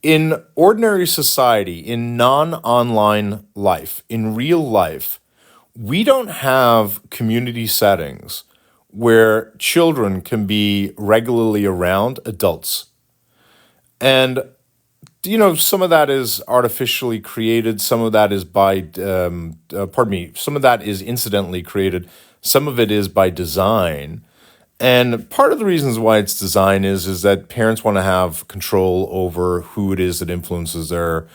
In ordinary society, in non online life, in real life, we don't have community settings where children can be regularly around adults. And, some of that is artificially created, some of that is some of that is incidentally created, some of it is by design. And part of the reasons why it's designed is that parents want to have control over who it is that influences their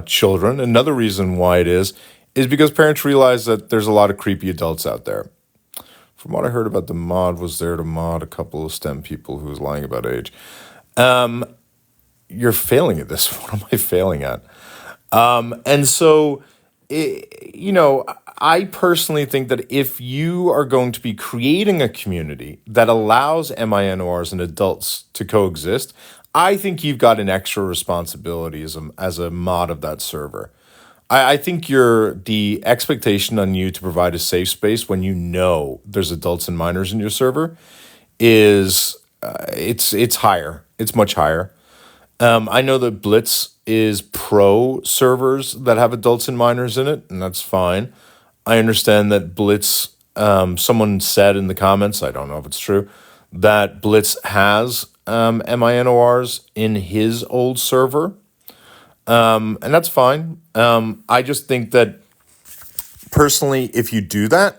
children. Another reason why it is because parents realize that there's a lot of creepy adults out there. From what I heard about the mod was there to mod a couple of STEM people who was lying about age. You're failing at this. What am I failing at? And so, I personally think that if you are going to be creating a community that allows MINORs and adults to coexist, I think you've got an extra responsibility as a mod of that server. I think the expectation on you to provide a safe space when you know there's adults and minors in your server is it's higher. It's much higher. I know that Blitz is pro servers that have adults and minors in it, and that's fine. I understand that Blitz, someone said in the comments, I don't know if it's true, that Blitz has MINORs in his old server, and that's fine. I just think that personally, if you do that,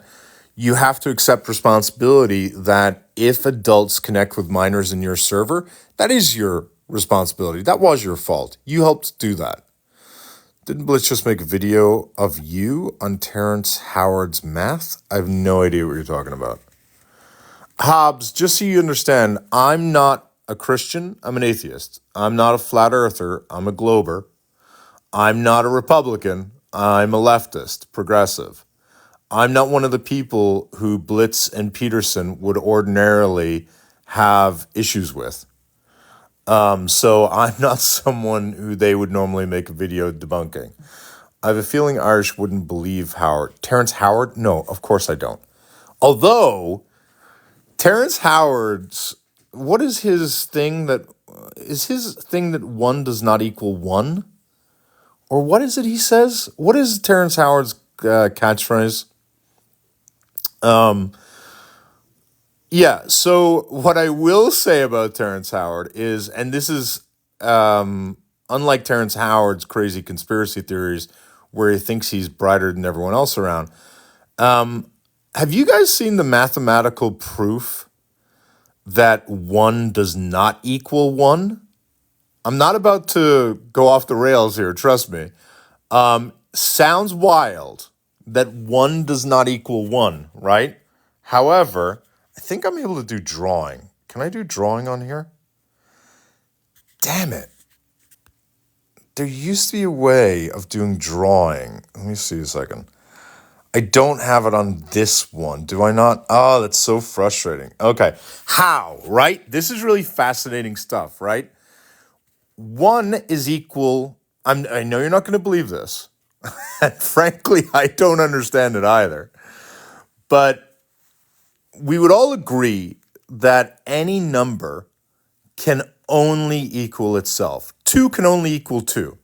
you have to accept responsibility that if adults connect with minors in your server, that is your responsibility. That was your fault. You helped do that. Didn't Blitz just make a video of you on Terrence Howard's math? I have no idea what you're talking about. Hobbs, just so you understand, I'm not a Christian. I'm an atheist. I'm not a flat earther. I'm a glober. I'm not a Republican. I'm a leftist, progressive. I'm not one of the people who Blitz and Peterson would ordinarily have issues with. So I'm not someone who they would normally make a video debunking. I have a feeling Irish wouldn't believe Howard. Terrence Howard? No, of course I don't. Although, Terrence Howard's, what is his thing that one does not equal one? Or what is it he says? What is Terrence Howard's catchphrase? Yeah, so what I will say about Terrence Howard is, and this is unlike Terrence Howard's crazy conspiracy theories where he thinks he's brighter than everyone else around. Have you guys seen the mathematical proof that one does not equal one? I'm not about to go off the rails here, trust me. Sounds wild that one does not equal one, right? However, I think I'm able to do drawing. Can I do drawing on here? Damn it. There used to be a way of doing drawing. Let me see a second. I don't have it on this one. Do I not? Oh, that's so frustrating. Okay. How, right? This is really fascinating stuff, right? One is equal. I know you're not going to believe this. And frankly, I don't understand it either. But we would all agree that any number can only equal itself. 2 can only equal 2.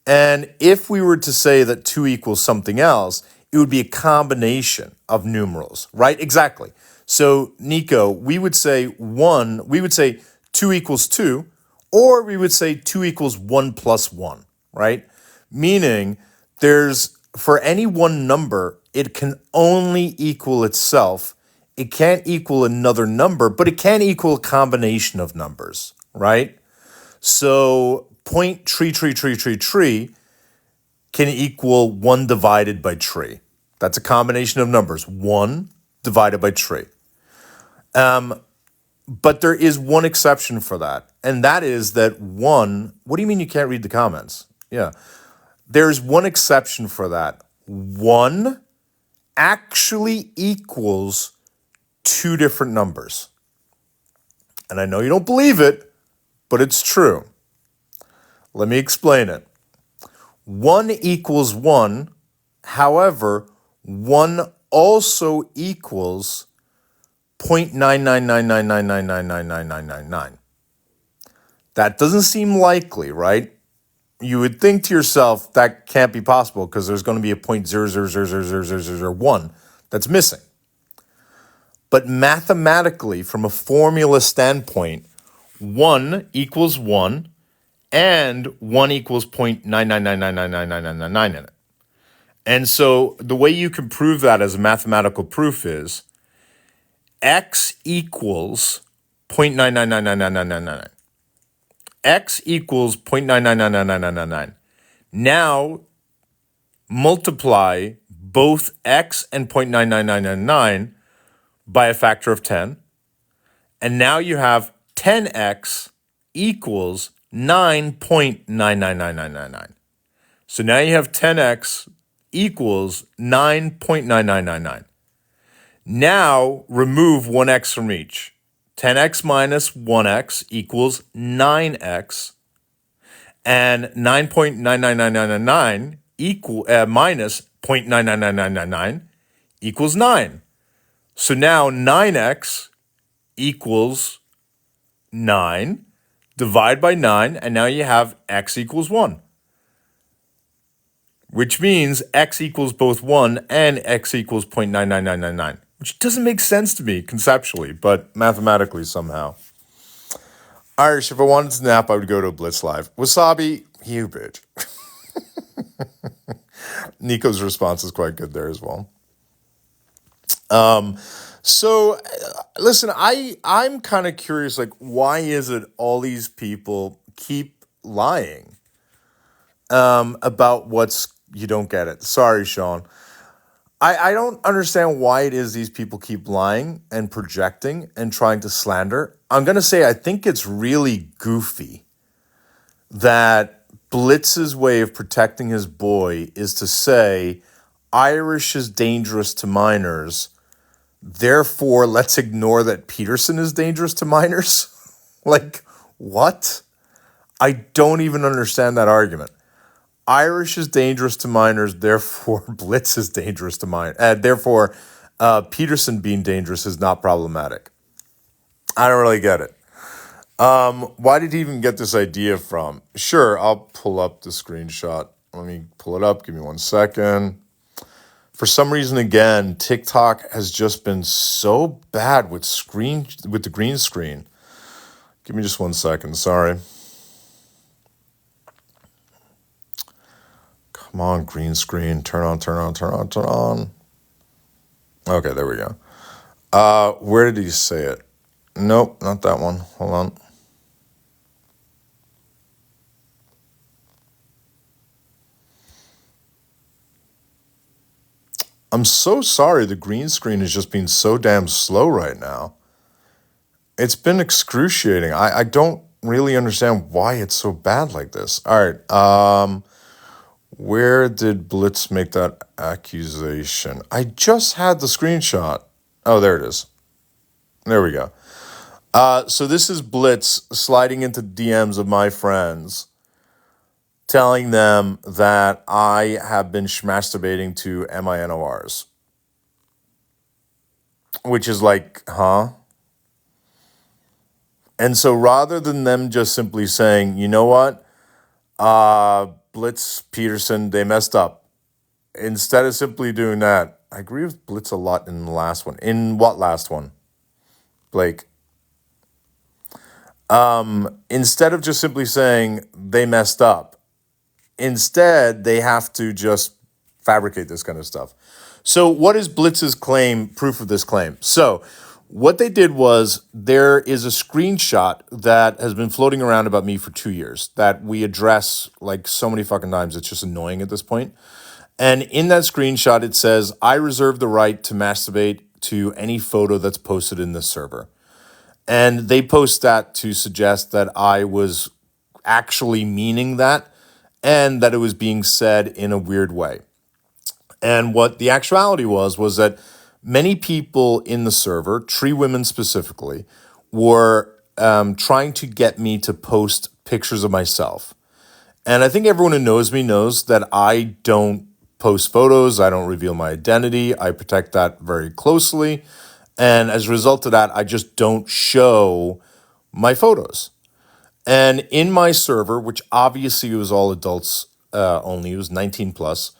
And if we were to say that 2 equals something else, it would be a combination of numerals, right? Exactly. So, Nico, we would say 2 equals 2, or we would say 2 equals 1 plus 1, right? Meaning for any one number, it can only equal itself. It can't equal another number, but it can equal a combination of numbers, right? So point tree can equal 1 divided by tree. That's a combination of numbers, 1 divided by tree. But there is one exception for that, and that is that 1, what do you mean you can't read the comments? Yeah. There's one exception for that. 1 actually equals 2 different numbers. And I know you don't believe it, but it's true. Let me explain it. 1 equals 1. However, 1 also equals 0.99999999999. That doesn't seem likely, right? You would think to yourself that can't be possible because there's going to be a 0.00000001 that's missing. But mathematically, from a formula standpoint, 1 equals 1 and 1 equals 0.999999999 in it. And so the way you can prove that as a mathematical proof is x equals 0.9999999. X equals 0.9999999. Now multiply both x and 0.99999 by a factor of 10. And now you have 10x equals 9.99999. So now you have 10x equals 9.9999. Now remove 1x from each. 10x minus 1x equals 9x. And 9.99999 minus 0.99999 equals 9. So now 9x equals 9. Divide by 9, and now you have x equals 1. Which means x equals both 1 and x equals 0.99999. Which doesn't make sense to me conceptually, but mathematically somehow. Irish, if I wanted to nap, I would go to a Blitz Live. Wasabi, you bitch. Nico's response is quite good there as well. So listen, I'm kind of curious, like, why is it all these people keep lying about what's, you don't get it. Sorry, Sean. I don't understand why it is these people keep lying and projecting and trying to slander. I'm going to say I think it's really goofy that Blitz's way of protecting his boy is to say Irish is dangerous to minors, therefore let's ignore that Peterson is dangerous to minors. Like, what? I don't even understand that argument. Irish is dangerous to minors, therefore Blitz is dangerous to minors. Therefore, Peterson being dangerous is not problematic. I don't really get it. Why did he even get this idea from? Sure, I'll pull up the screenshot. Let me pull it up. Give me 1 second. For some reason, again, TikTok has just been so bad with the green screen. Give me just 1 second. Sorry. Come on, green screen. Turn on. Okay, there we go. Where did he say it? Nope, not that one. Hold on. I'm so sorry the green screen is just being so damn slow right now. It's been excruciating. I don't really understand why it's so bad like this. All right. Where did Blitz make that accusation? I just had the screenshot. Oh, there it is. There we go. So this is Blitz sliding into DMs of my friends, telling them that I have been masturbating to MINORs. Which is like, huh? And so rather than them just simply saying, you know what? Blitz, Peterson, they messed up. Instead of simply doing that, I agree with Blitz a lot in the last one. In what last one? Blake. Instead of just simply saying they messed up, instead they have to just fabricate this kind of stuff. So what is Blitz's claim, proof of this claim? So what they did was there is a screenshot that has been floating around about me for 2 years that we address like so many fucking times. It's just annoying at this point. And in that screenshot, it says, I reserve the right to masturbate to any photo that's posted in this server. And they post that to suggest that I was actually meaning that and that it was being said in a weird way. And what the actuality was that many people in the server, Tree Women specifically, were trying to get me to post pictures of myself. And I think everyone who knows me knows that I don't post photos. I don't reveal my identity. I protect that very closely. And as a result of that, I just don't show my photos. And in my server, which obviously was all adults only, it was 19 plus.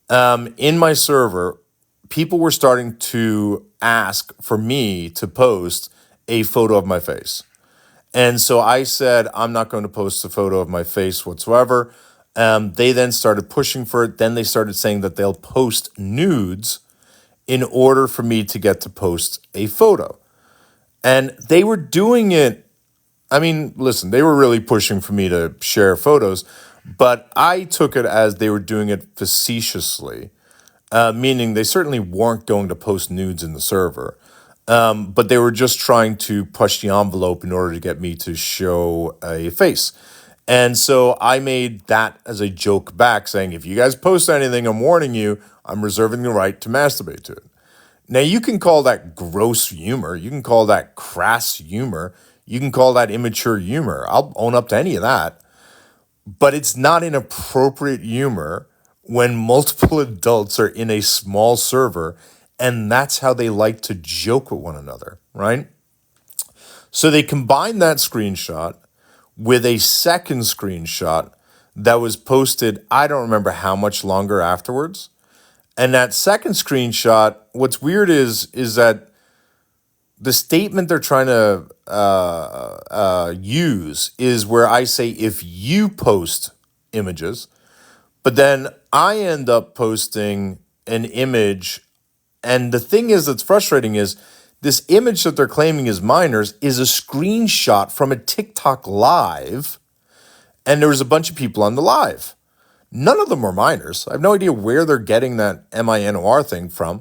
In my server, people were starting to ask for me to post a photo of my face. And so I said, I'm not going to post a photo of my face whatsoever. They then started pushing for it. Then they started saying that they'll post nudes in order for me to get to post a photo. And they were doing it. I mean, listen, they were really pushing for me to share photos, but I took it as they were doing it facetiously, meaning they certainly weren't going to post nudes in the server. But they were just trying to push the envelope in order to get me to show a face. And so I made that as a joke back, saying, if you guys post anything, I'm warning you, I'm reserving the right to masturbate to it. Now, you can call that gross humor. You can call that crass humor. You can call that immature humor. I'll own up to any of that. But it's not inappropriate humor when multiple adults are in a small server, and that's how they like to joke with one another, right? So they combined that screenshot with a second screenshot that was posted, I don't remember how much longer afterwards. And that second screenshot, what's weird is that the statement they're trying to use is where I say, if you post images, but then I end up posting an image. And the thing is that's frustrating is this image that they're claiming is minors is a screenshot from a TikTok live, and there was a bunch of people on the live. None of them were minors. I have no idea where they're getting that MINOR thing from.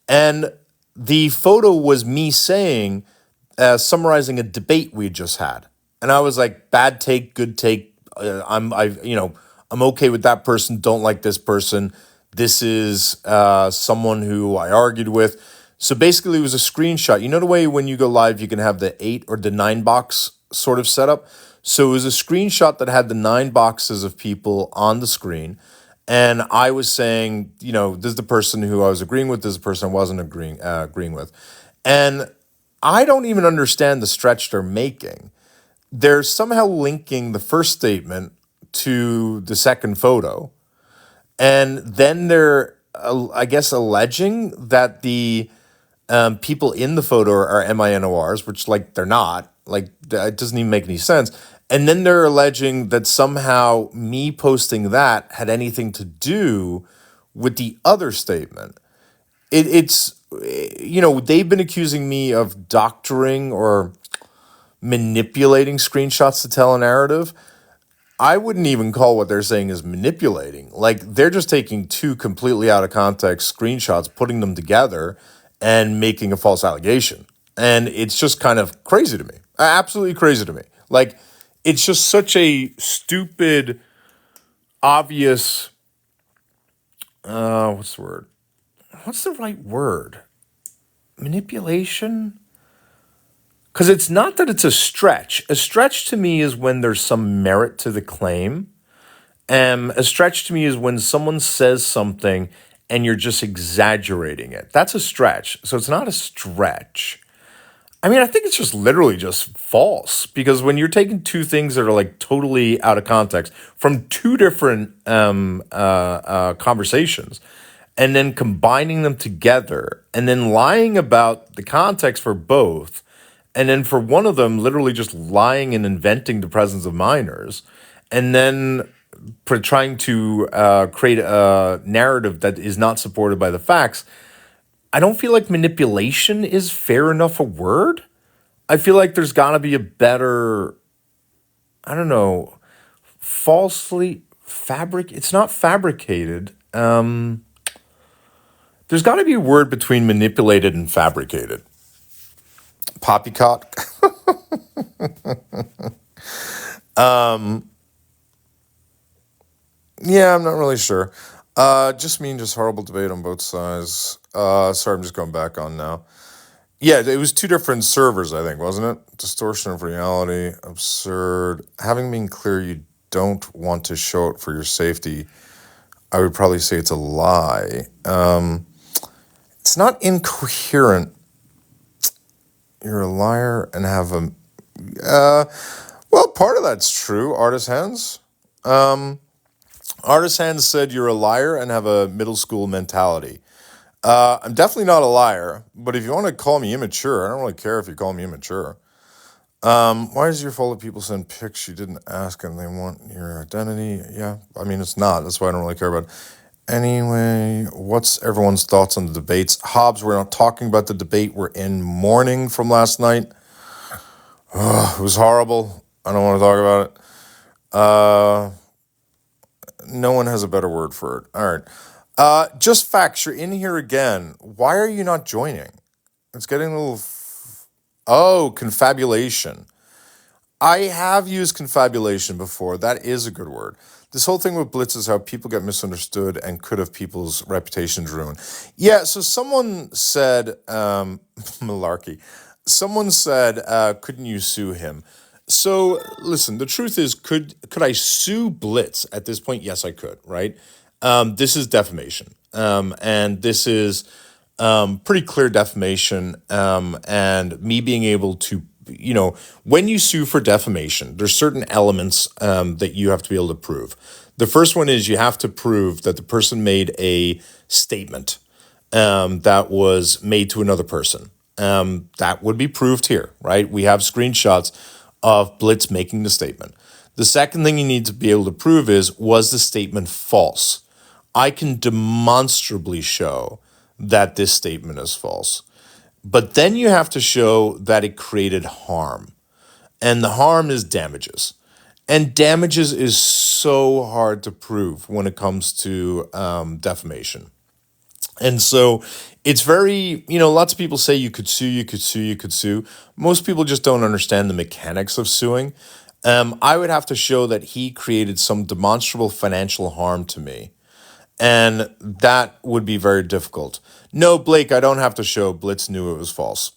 And the photo was me saying, summarizing a debate we just had. And I was like, bad take, good take. I'm okay with that person. Don't like this person. This is someone who I argued with. So basically, it was a screenshot. You know the way when you go live, you can have the 8 or the 9 box sort of setup. So it was a screenshot that had the 9 boxes of people on the screen. And I was saying, this is the person who I was agreeing with, this is the person I wasn't agreeing with. And I don't even understand the stretch they're making. They're somehow linking the first statement to the second photo. And then they're, I guess, alleging that the people in the photo are MINORs, which, they're not. It doesn't even make any sense. And then they're alleging that somehow me posting that had anything to do with the other statement. They've been accusing me of doctoring or manipulating screenshots to tell a narrative. I wouldn't even call what they're saying is manipulating. They're just taking two completely out of context screenshots, putting them together, and making a false allegation. And it's just kind of crazy to me. Absolutely crazy to me. It's just such a stupid, obvious, what's the word? What's the right word? Manipulation? Because it's not that it's a stretch. A stretch to me is when there's some merit to the claim. A stretch to me is when someone says something and you're just exaggerating it. That's a stretch. So it's not a stretch. I mean, I think it's just literally just false, because when you're taking two things that are totally out of context from two different conversations and then combining them together and then lying about the context for both, and then for one of them literally just lying and inventing the presence of minors, and then trying to create a narrative that is not supported by the facts, I don't feel like manipulation is fair enough a word. I feel like there's got to be a better, I don't know, it's not fabricated. There's got to be a word between manipulated and fabricated. Poppycock. Yeah, I'm not really sure. Just horrible debate on both sides. Sorry, I'm just going back on now. Yeah, it was two different servers, I think, wasn't it? Distortion of reality, absurd. Having been clear you don't want to show it for your safety, I would probably say it's a lie. It's not incoherent. You're a liar and have a... Well, part of that's true. Artist hands. Um, Artist hands said you're a liar and have a middle school mentality. I'm definitely not a liar, but if you want to call me immature, I don't really care if you call me immature. Why is your fault that people send pics you didn't ask and they want your identity? Yeah, I mean, it's not. That's why I don't really care about it. Anyway, what's everyone's thoughts on the debates? Hobbs, we're not talking about the debate. We're in mourning from last night. It was horrible. I don't want to talk about it. Uh, no one has a better word for it. All right. Just facts. You're in here again. Why are you not joining? It's getting a little. Oh, confabulation. I have used confabulation before. That is a good word. This whole thing with Blitz is how people get misunderstood and could have people's reputations ruined. Yeah, so someone said, malarkey. Someone said, couldn't you sue him? So listen, the truth is, could I sue Blitz at this point? Yes, I could, right? This is defamation. And this is pretty clear defamation, and me being able to, when you sue for defamation, there's certain elements that you have to be able to prove. The first one is you have to prove that the person made a statement that was made to another person. That would be proved here, right? We have screenshots of Blitz making the statement. The second thing you need to be able to prove is, was the statement false? I can demonstrably show that this statement is false. But then you have to show that it created harm. And the harm is damages. And damages is so hard to prove when it comes to defamation. And so it's very, lots of people say you could sue, you could sue, you could sue. Most people just don't understand the mechanics of suing. I would have to show that he created some demonstrable financial harm to me. And that would be very difficult. No, Blake, I don't have to show Blitz knew it was false.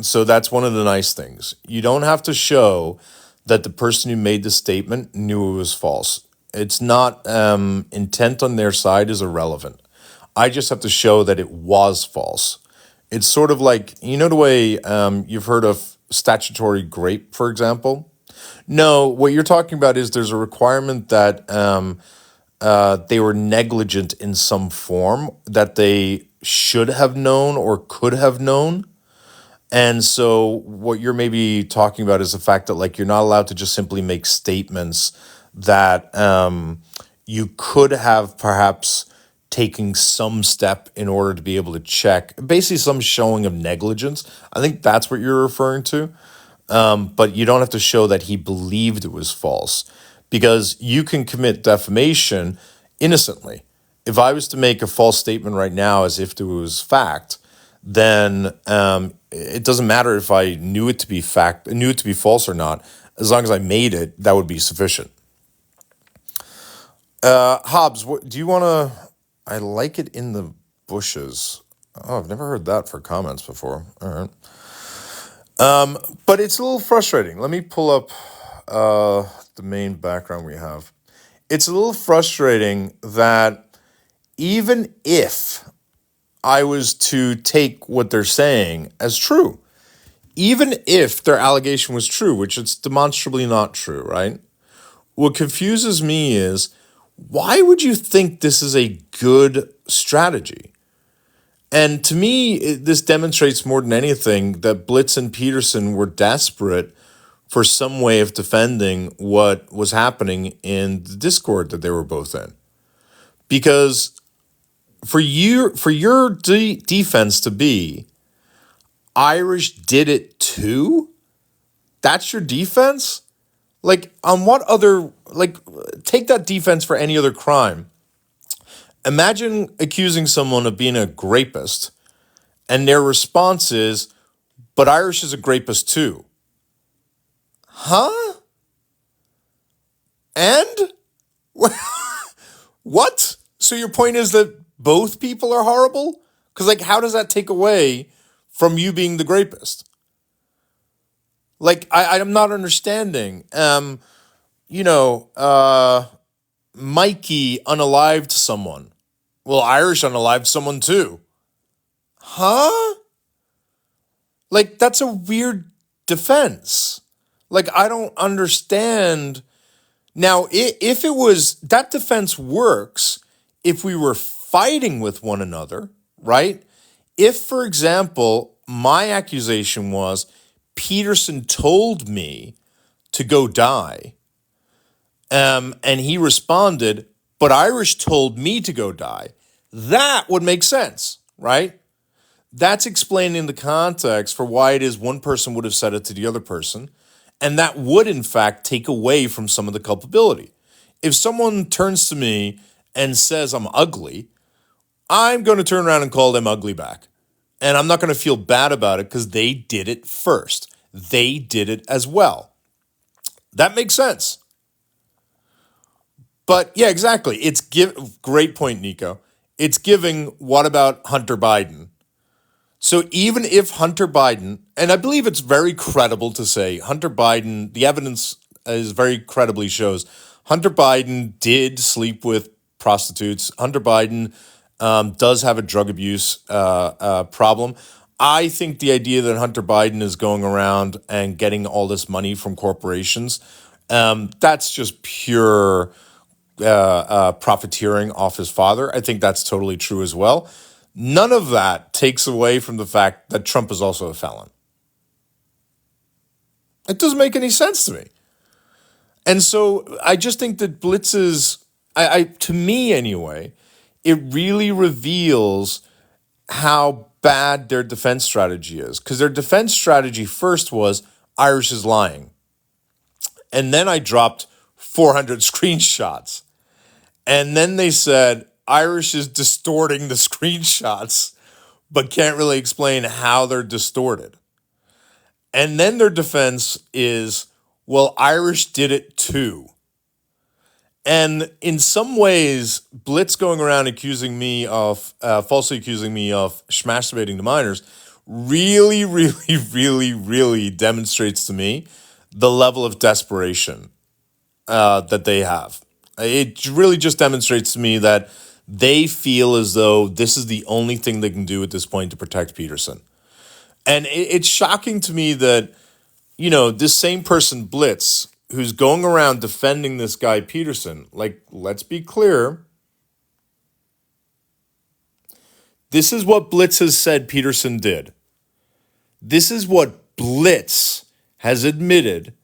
So that's one of the nice things. You don't have to show that the person who made the statement knew it was false. It's not, intent on their side is irrelevant. I just have to show that it was false. It's sort of like, the way you've heard of statutory grape, for example? No, what you're talking about is there's a requirement that they were negligent in some form, that they should have known or could have known. And so what you're maybe talking about is the fact that, like, you're not allowed to just simply make statements that you could have perhaps taken some step in order to be able to check, basically some showing of negligence. I think that's what you're referring to. But you don't have to show that he believed it was false, because you can commit defamation innocently. If I was to make a false statement right now as if it was fact, then it doesn't matter if I knew it to be fact, knew it to be false or not. As long as I made it, that would be sufficient. Hobbs, what do you want to? I like it in the bushes. Oh, I've never heard that for comments before. All right. But it's a little frustrating. Let me pull up the main background we have. It's a little frustrating that even if I was to take what they're saying as true, even if their allegation was true, which it's demonstrably not true, right? What confuses me is, why would you think this is a good strategy? And to me, this demonstrates more than anything that Blitz and Peterson were desperate for some way of defending what was happening in the Discord that they were both in. Because for your defense to be, Irish did it too? That's your defense? Like, on what other, like, take that defense for any other crime. Imagine accusing someone of being a grapist, and their response is, but Irish is a grapist too. Huh? And? What? So your point is that both people are horrible? Because, like, how does that take away from you being the grapist? Like, I'm not understanding. Mikey unalived someone. Well, Irish unalived someone too. Huh? Like, that's a weird defense. Like, I don't understand. Now, if it was that defense works if we were fighting with one another, right? If, for example, my accusation was Peterson told me to go die, and he responded, but Irish told me to go die, that would make sense, right? That's explaining the context for why it is one person would have said it to the other person. And that would, in fact, take away from some of the culpability. If someone turns to me and says I'm ugly, I'm going to turn around and call them ugly back. And I'm not going to feel bad about it because they did it first. They did it as well. That makes sense. But yeah, exactly. Great point, Nico. It's giving, what about Hunter Biden? So even if Hunter Biden, and I believe it's very credible to say Hunter Biden, the evidence is very credibly shows Hunter Biden did sleep with prostitutes. Hunter Biden does have a drug abuse problem. I think the idea that Hunter Biden is going around and getting all this money from corporations, that's just pure profiteering off his father. I think that's totally true as well. None of that takes away from the fact that Trump is also a felon. It doesn't make any sense to me. And so I just think that Blitz's, to me anyway, it really reveals how bad their defense strategy is. Because their defense strategy first was Irish is lying. And then I dropped 400 screenshots. And then they said Irish is distorting the screenshots, but can't really explain how they're distorted. And then their defense is, well, Irish did it too. And in some ways, Blitz going around accusing me of, falsely accusing me of masturbating to minors really, really, really, really demonstrates to me the level of desperation that they have. It really just demonstrates to me that they feel as though this is the only thing they can do at this point to protect Peterson. And it's shocking to me that, this same person, Blitz, who's going around defending this guy, Peterson, like, let's be clear. This is what Blitz has said Peterson did. This is what Blitz has admitted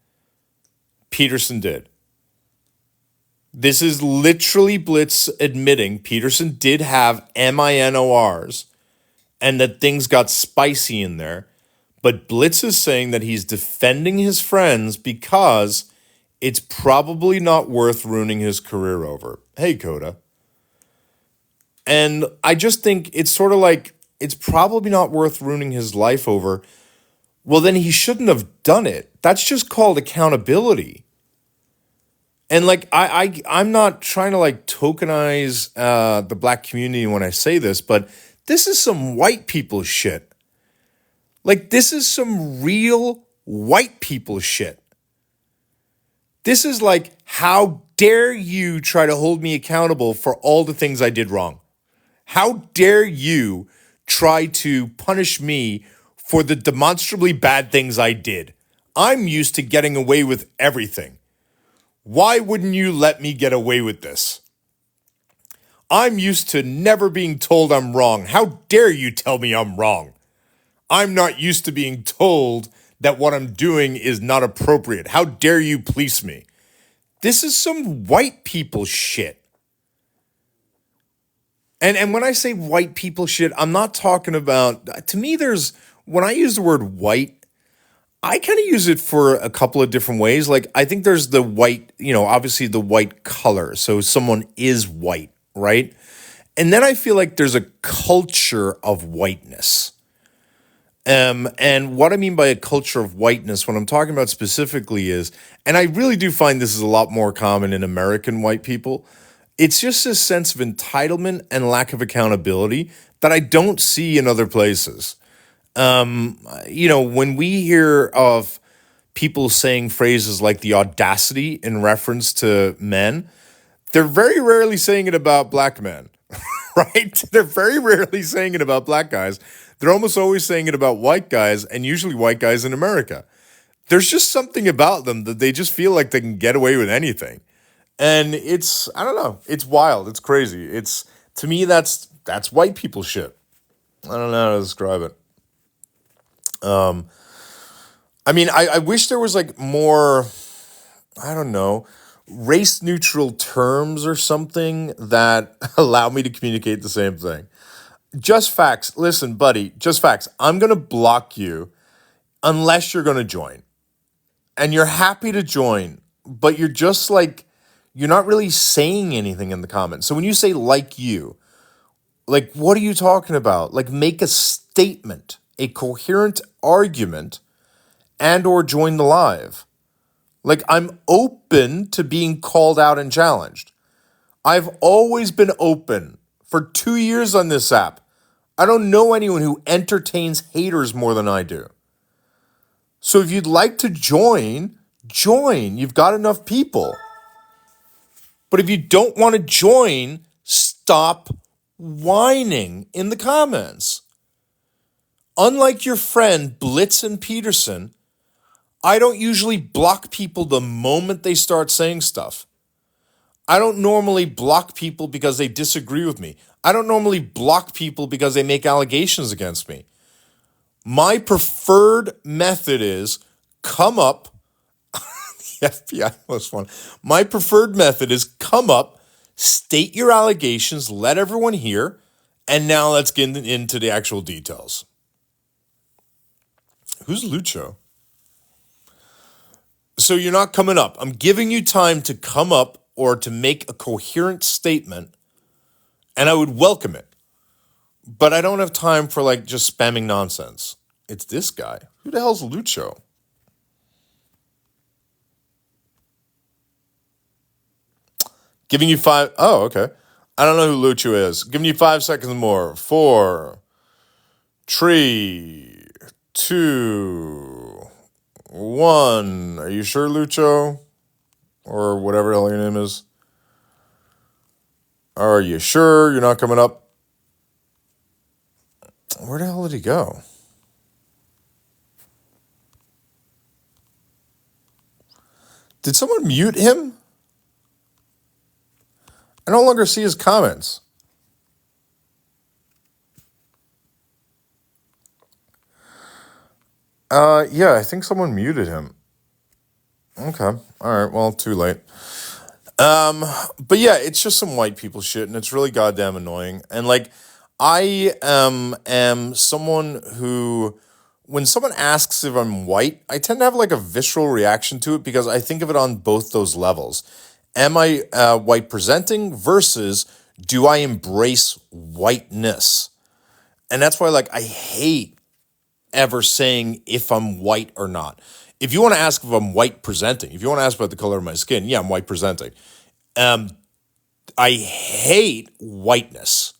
Peterson did. This is literally Blitz admitting Peterson did have MINORs and that things got spicy in there. But Blitz is saying that he's defending his friends because it's probably not worth ruining his career over. Hey, Coda. And I just think it's sort of like it's probably not worth ruining his life over. Well, then he shouldn't have done it. That's just called accountability. And like I'm not trying to like tokenize the black community when I say this, but this is some white people shit. Like, this is some real white people shit. This is like, how dare you try to hold me accountable for all the things I did wrong? How dare you try to punish me for the demonstrably bad things I did? I'm used to getting away with everything. Why wouldn't you let me get away with this? I'm used to never being told I'm wrong. How dare you tell me I'm wrong? I'm not used to being told that what I'm doing is not appropriate. How dare you police me? This is some white people shit. And when I say white people shit, I'm not talking about, to me, when I use the word white, I kind of use it for a couple of different ways. Like, I think there's the white, obviously the white color. So someone is white, right? And then I feel like there's a culture of whiteness. And what I mean by a culture of whiteness, what I'm talking about specifically is, and I really do find this is a lot more common in American white people, it's just this sense of entitlement and lack of accountability that I don't see in other places. When we hear of people saying phrases like the audacity in reference to men, they're very rarely saying it about black men, right? They're very rarely saying it about black guys. They're almost always saying it about white guys, and usually white guys in America. There's just something about them that they just feel like they can get away with anything. And it's, I don't know, it's wild, it's crazy. It's, to me, that's white people shit. I don't know how to describe it. I mean, I wish there was like more, I don't know, race neutral terms or something that allow me to communicate the same thing. Just facts. Listen, buddy, just facts. I'm going to block you unless you're going to join. And you're happy to join, but you're just like, you're not really saying anything in the comments. So when you say like you, like, what are you talking about? Like, make a statement, a coherent argument, and or join the live. Like, I'm open to being called out and challenged. I've always been open for 2 years on this app. I don't know anyone who entertains haters more than I do. So if you'd like to join, join. You've got enough people. But if you don't want to join, stop whining in the comments. Unlike your friend Blitzen Peterson, I don't usually block people the moment they start saying stuff. I don't normally block people because they disagree with me. I don't normally block people because they make allegations against me. My preferred method is come up. The FBI most one. My preferred method is come up, state your allegations, let everyone hear, and now let's get into the actual details. Who's Lucho? So you're not coming up. I'm giving you time to come up or to make a coherent statement, and I would welcome it. But I don't have time for like just spamming nonsense. It's this guy. Who the hell's Lucho? Giving you five. Oh, okay. I don't know who Lucho is. Giving you 5 seconds more. 4, 3, 2, 1. Are you sure, Lucho? Or whatever the hell your name is. Are you sure you're not coming up? Where the hell did he go? Did someone mute him? I no longer see his comments. Yeah, I think someone muted him. Okay. All right. Well, too late. But yeah, it's just some white people shit, and it's really goddamn annoying. And like, I am someone who, when someone asks if I'm white, I tend to have like a visceral reaction to it because I think of it on both those levels. Am I white presenting versus do I embrace whiteness? And that's why, like, I hate ever saying if I'm white or not. If you want to ask if I'm white presenting, if you want to ask about the color of my skin, yeah, I'm white presenting. I hate whiteness.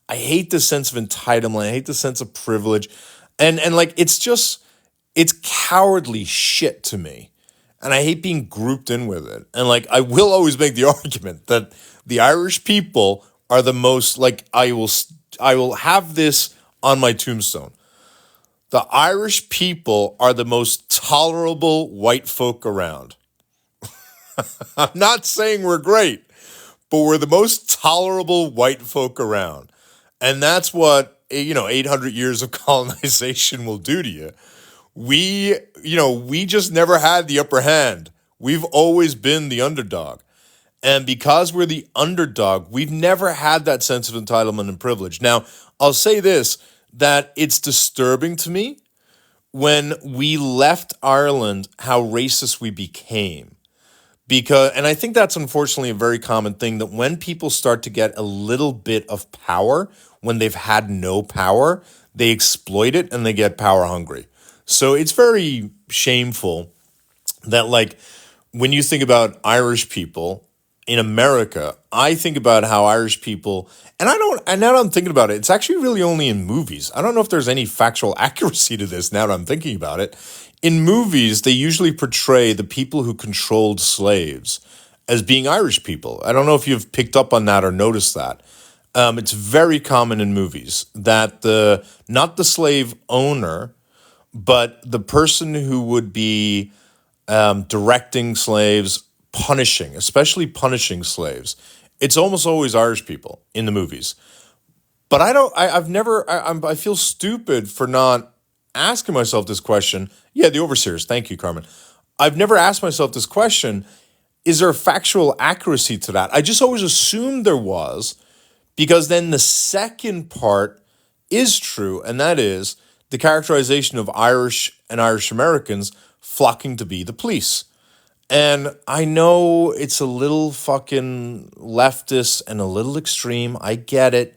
I hate the sense of entitlement. I hate the sense of privilege. And like, it's cowardly shit to me. And I hate being grouped in with it. And like, I will always make the argument that the Irish people are the most, like, I will have this on my tombstone. The Irish people are the most tolerable white folk around. I'm not saying we're great, but we're the most tolerable white folk around. And that's what, 800 years of colonization will do to you. We just never had the upper hand. We've always been the underdog. And because we're the underdog, we've never had that sense of entitlement and privilege. Now, I'll say this, that it's disturbing to me when we left Ireland how racist we became. And I think that's unfortunately a very common thing, that when people start to get a little bit of power, when they've had no power, they exploit it and they get power hungry. So it's very shameful that, like, when you think about Irish people in America, I think about how Irish people, and now that I'm thinking about it, it's actually really only in movies. I don't know if there's any factual accuracy to this now that I'm thinking about it. In movies, they usually portray the people who controlled slaves as being Irish people. I don't know if you've picked up on that or noticed that. It's very common in movies that not the slave owner, but the person who would be directing slaves, punishing, especially punishing slaves, it's almost always Irish people in the movies. But I don't. I've never. I feel stupid for not asking myself this question. Yeah, the overseers. Thank you, Carmen. I've never asked myself this question. Is there factual accuracy to that? I just always assumed there was, because then the second part is true, and that is the characterization of Irish and Irish Americans flocking to be the police. And I know it's a little fucking leftist and a little extreme. I get it,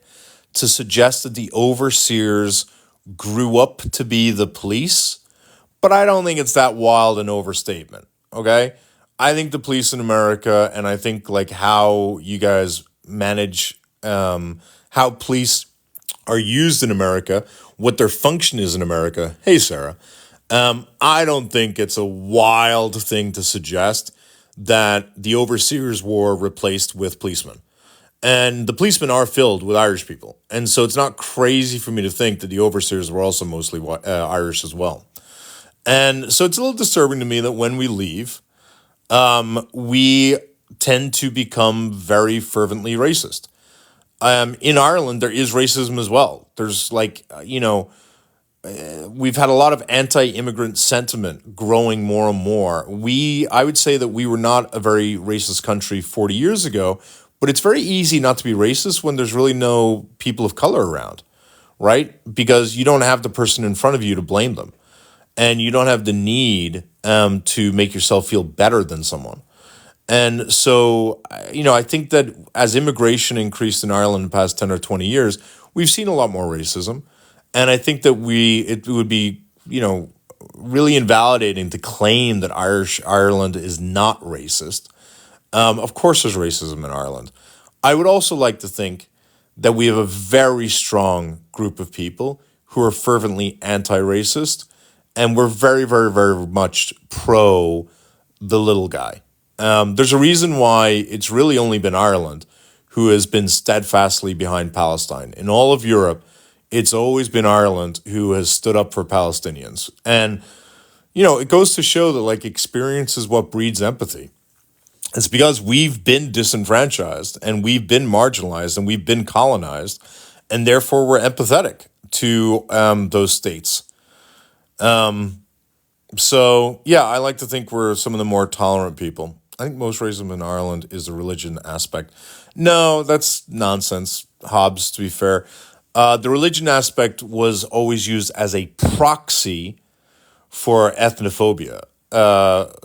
to suggest that the overseers grew up to be the police, but I don't think it's that wild an overstatement. Okay? I think the police in America, and I think like how you guys manage, how police are used in America, what their function is in America. Hey, Sarah. I don't think it's a wild thing to suggest that the overseers were replaced with policemen. And the policemen are filled with Irish people. And so it's not crazy for me to think that the overseers were also mostly Irish as well. And so it's a little disturbing to me that when we leave, we tend to become very fervently racist. In Ireland, there is racism as well. There's like, we've had a lot of anti-immigrant sentiment growing more and more. I would say that we were not a very racist country 40 years ago, but it's very easy not to be racist when there's really no people of color around, right? Because you don't have the person in front of you to blame them, and you don't have the need to make yourself feel better than someone. And so, I think that as immigration increased in Ireland in the past 10 or 20 years, we've seen a lot more racism. And I think that it would be, really invalidating to claim that Ireland is not racist. Of course, there's racism in Ireland. I would also like to think that we have a very strong group of people who are fervently anti-racist, and we're very, very, very much pro the little guy. There's a reason why it's really only been Ireland who has been steadfastly behind Palestine. In all of Europe, it's always been Ireland who has stood up for Palestinians. And, it goes to show that like experience is what breeds empathy. It's because we've been disenfranchised and we've been marginalized and we've been colonized, and therefore we're empathetic to those states. So, yeah, I like to think we're some of the more tolerant people. I think most racism in Ireland is the religion aspect. No, that's nonsense, Hobbes, to be fair. The religion aspect was always used as a proxy for ethnophobia.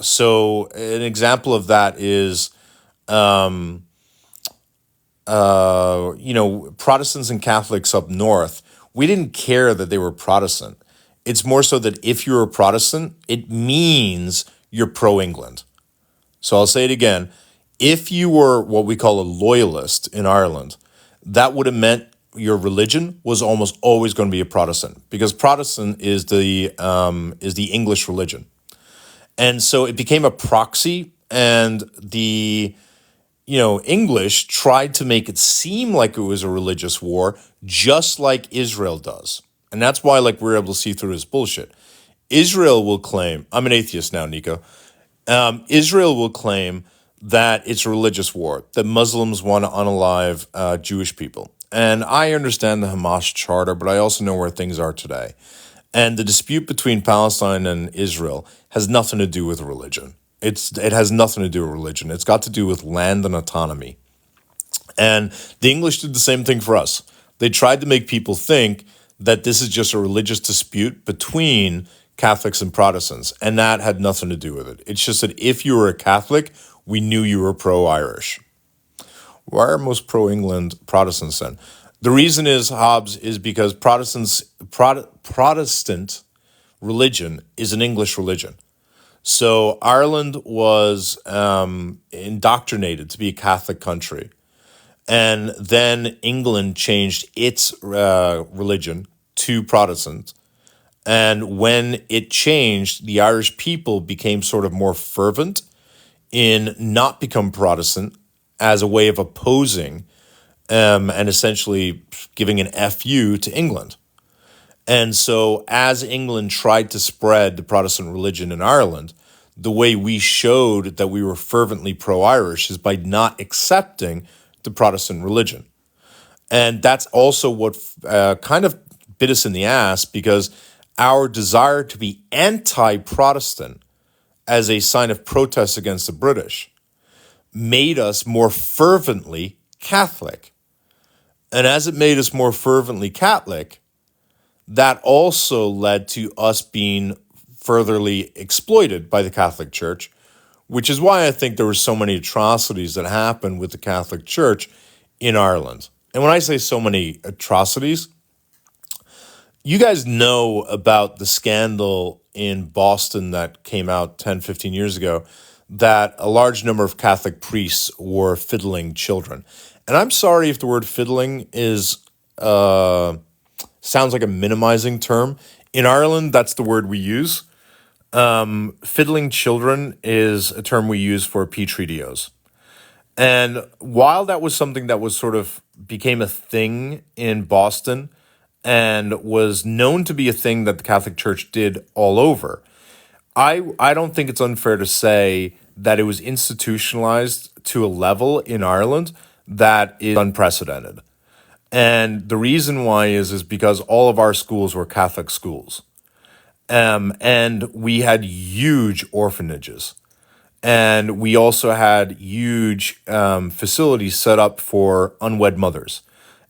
So an example of that is, Protestants and Catholics up north, we didn't care that they were Protestant. It's more so that if you're a Protestant, it means you're pro-England. So I'll say it again. If you were what we call a loyalist in Ireland, that would have meant your religion was almost always going to be a Protestant, because Protestant is the English religion. And so it became a proxy, and the English tried to make it seem like it was a religious war, just like Israel does. And that's why we're able to see through this bullshit. Israel will claim, I'm an atheist now, Nico. Israel will claim that it's a religious war, that Muslims want to unalive Jewish people. And I understand the Hamas charter, but I also know where things are today. And the dispute between Palestine and Israel has nothing to do with religion. It has nothing to do with religion. It's got to do with land and autonomy. And the English did the same thing for us. They tried to make people think that this is just a religious dispute between Catholics and Protestants, and that had nothing to do with it. It's just that if you were a Catholic, we knew you were pro-Irish. Why are most pro-England Protestants then? The reason is, Hobbes, is because Protestant religion is an English religion. So Ireland was indoctrinated to be a Catholic country. And then England changed its religion to Protestant. And when it changed, the Irish people became sort of more fervent in not become Protestant as a way of opposing and essentially giving an FU to England. And so, as England tried to spread the Protestant religion in Ireland, the way we showed that we were fervently pro Irish is by not accepting the Protestant religion. And that's also what kind of bit us in the ass, because our desire to be anti Protestant as a sign of protest against the British made us more fervently Catholic. And as it made us more fervently Catholic, that also led to us being furtherly exploited by the Catholic Church, which is why I think there were so many atrocities that happened with the Catholic Church in Ireland. And when I say so many atrocities, you guys know about the scandal in Boston that came out 10, 15 years ago, that a large number of Catholic priests were fiddling children. And I'm sorry if the word fiddling is sounds like a minimizing term. In Ireland, that's the word we use. Fiddling children is a term we use for Petri DOs. And while that was something that was sort of became a thing in Boston and was known to be a thing that the Catholic Church did all over, I don't think it's unfair to say that it was institutionalized to a level in Ireland that is unprecedented. And the reason why is because all of our schools were Catholic schools. And we had huge orphanages. And we also had huge facilities set up for unwed mothers.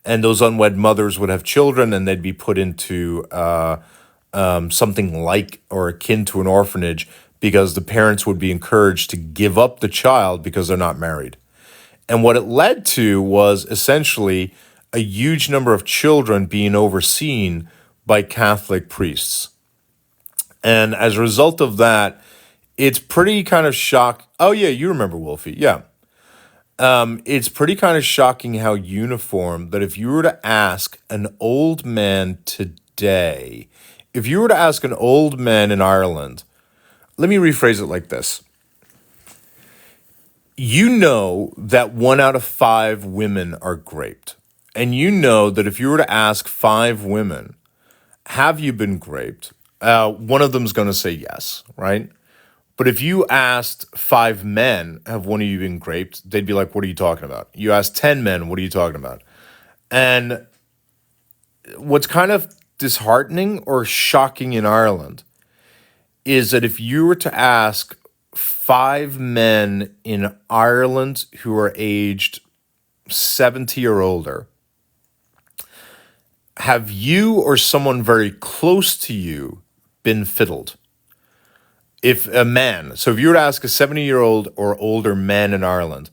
And those unwed mothers would have children, and they'd be put into something like or akin to an orphanage, because the parents would be encouraged to give up the child because they're not married. And what it led to was essentially a huge number of children being overseen by Catholic priests. And as a result of that, it's pretty kind of Oh, yeah, you remember Wolfie. Yeah. It's pretty kind of shocking how uniform that if you were to ask an old man today, if you were to ask an old man in Ireland, let me rephrase it like this. You know that 1 out of 5 women are raped. And you know that if you were to ask 5 women, have you been raped? One of them's going to say yes, right? But if you asked 5 men, have one of you been raped? They'd be like, what are you talking about? You asked 10 men, what are you talking about? And what's kind of disheartening or shocking in Ireland is that if you were to ask 5 men in Ireland who are aged 70 or older, have you or someone very close to you been fiddled? If a man, so if you were to ask a 70-year-old or older man in Ireland,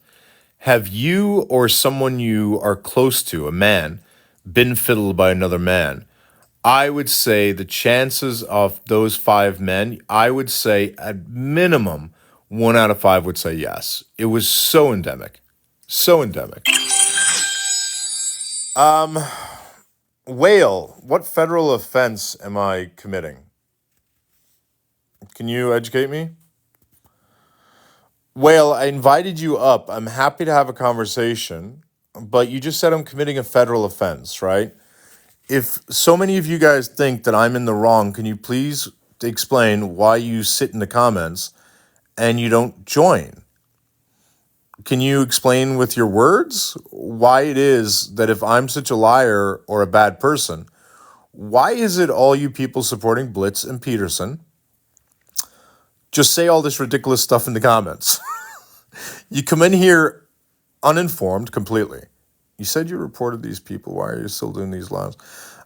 have you or someone you are close to, a man, been fiddled by another man? I would say the chances of those 5 men, I would say at minimum 1 out of 5 would say yes. It was so endemic. So endemic. Whale, what federal offense am I committing? Can you educate me? Whale, I invited you up. I'm happy to have a conversation, but you just said I'm committing a federal offense, right? If so many of you guys think that I'm in the wrong, can you please explain why you sit in the comments and you don't join? Can you explain with your words why it is that if I'm such a liar or a bad person, why is it all you people supporting Blitz and Peterson just say all this ridiculous stuff in the comments? You come in here uninformed completely. You said you reported these people. Why are you still doing these lives?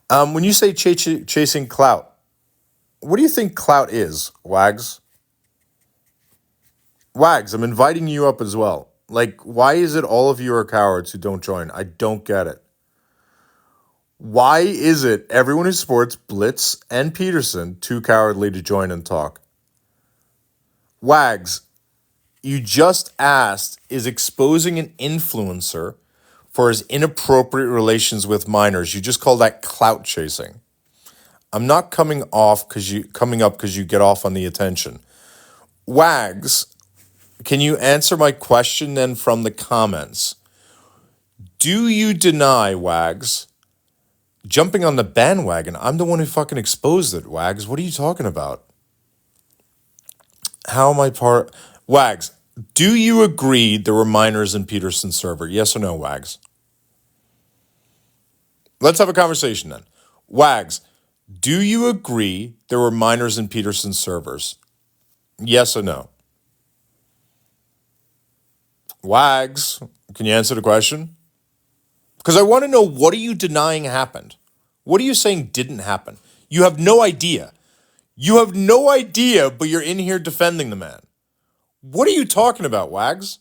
When you say chasing clout, what do you think clout is, Wags? Wags, I'm inviting you up as well. Like, why is it all of you are cowards who don't join? I don't get it. Why is it everyone who supports Blitz and Peterson too cowardly to join and talk? Wags, you just asked, is exposing an influencer for his inappropriate relations with minors, you just call that clout chasing. I'm not coming up because you get off on the attention. Wags, can you answer my question then from the comments? Do you deny, Wags, jumping on the bandwagon. I'm the one who fucking exposed it, Wags. What are you talking about? How am I part? Wags, do you agree there were minors in Peterson's server? Yes or no, Wags? Let's have a conversation then. Wags, do you agree there were minors in Peterson's servers? Yes or no? Wags, can you answer the question? Because I want to know, what are you denying happened? What are you saying didn't happen? You have no idea. You have no idea, but you're in here defending the man. What are you talking about, Wags?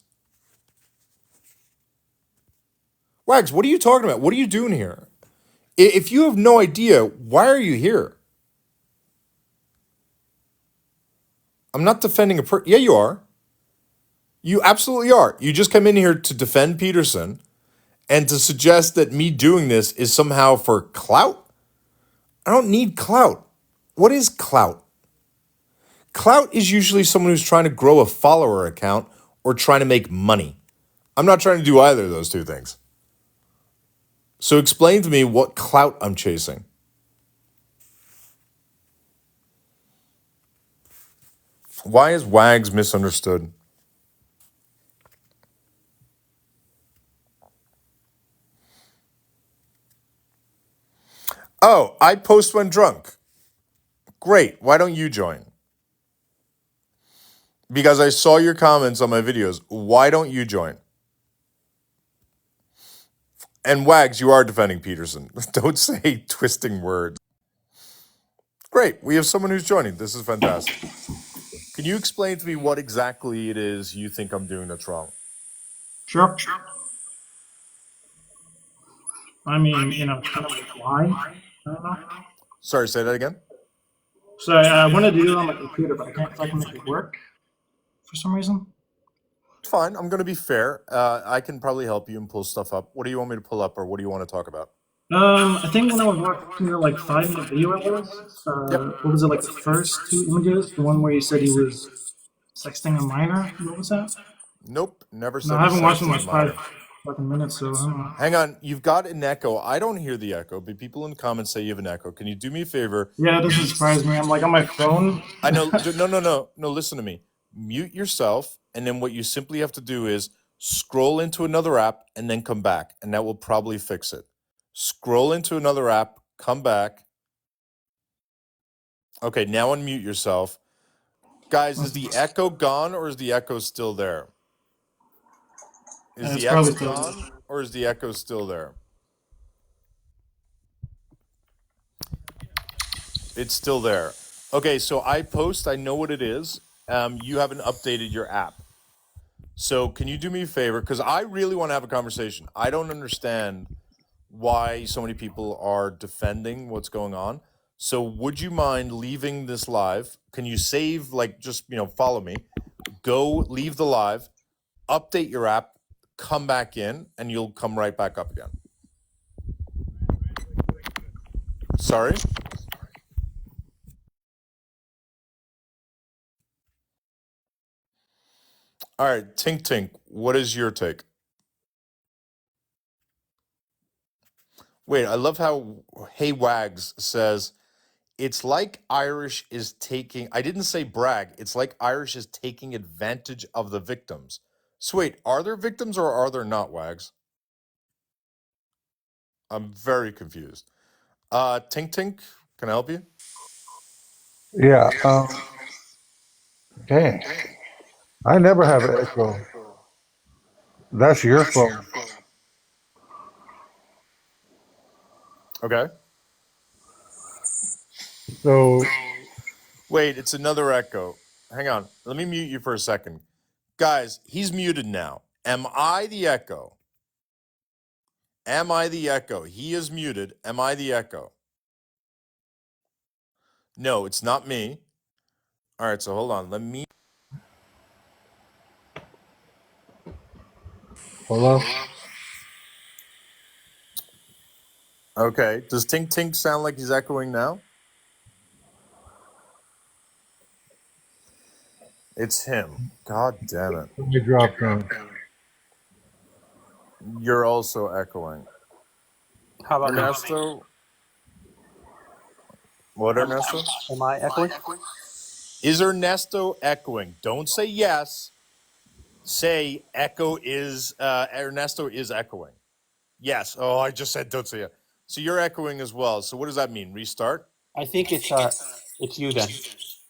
Wags, what are you talking about? What are you doing here? If you have no idea, why are you here? I'm not defending a Yeah, you are. You absolutely are. You just come in here to defend Peterson and to suggest that me doing this is somehow for clout. I don't need clout. What is clout? Clout is usually someone who's trying to grow a follower account or trying to make money. I'm not trying to do either of those two things. So explain to me what clout I'm chasing. Why is Wags misunderstood? Oh, I post when drunk. Great. Why don't you join? Because I saw your comments on my videos. Why don't you join? And Wags, you are defending Peterson. Don't say twisting words. Great. We have someone who's joining. This is fantastic. Can you explain to me what exactly it is you think I'm doing that's wrong? Sure. I mean, kind of like why? I don't know. Sorry, say that again. So I wanted to do it on my computer, but I can't fucking make it work for some reason. Fine. I'm going to be fair. I can probably help you and pull stuff up. What do you want me to pull up, or what do you want to talk about? I think when I was watching the like 5 minute video it was, Yep. what was it, like the first two images? The one where he said he was sexting a minor? What was that? Nope. Never No, said I he's haven't watched in sexting a like five minor. fucking minutes, so I don't know. Hang on. You've got an echo. I don't hear the echo, but people in the comments say you have an echo. Can you do me a favor? Yeah, it doesn't surprise me. I'm like on my phone. I know. No. Listen to me. Mute yourself, and then what you simply have to do is scroll into another app and then come back, and that will probably fix it. Scroll into another app, come back. Okay, now unmute yourself. Guys, is the echo gone or is the echo still there? Is It's the probably echo still. gone or is the echo still there? It's still there. Okay, so I post, I know what it is. You haven't updated your app. So can you do me a favor? Because I really want to have a conversation. I don't understand why so many people are defending what's going on. So would you mind leaving this live? Can you save, like, just, follow me. Go leave the live, update your app, come back in, and you'll come right back up again. Sorry? All right, Tink Tink, what is your take? Wait, I love how Hey Wags says it's like Irish is taking, I didn't say brag, it's like Irish is taking advantage of the victims. So wait, are there victims or are there not, Wags? I'm very confused. Tink Tink, can I help you? Yeah. Dang. I never have an echo. That's your phone. Okay. So Wait, it's another echo. Hang on, let me mute you for a second. Guys, he's muted now. Am I the echo? Am I the echo? He is muted. Am I the echo? No, it's not me. All right, so hold on. Let me. hello. Okay. Does Tink Tink sound like he's echoing now? It's him. God damn it. Let me drop down. You're also echoing. How about now? Ernesto? What, Ernesto? Am I echoing? Is Ernesto echoing? Don't say yes. Say Ernesto is echoing. Yes. Oh, I just said don't say yes. So you're echoing as well. So what does that mean? Restart? I think it's you then.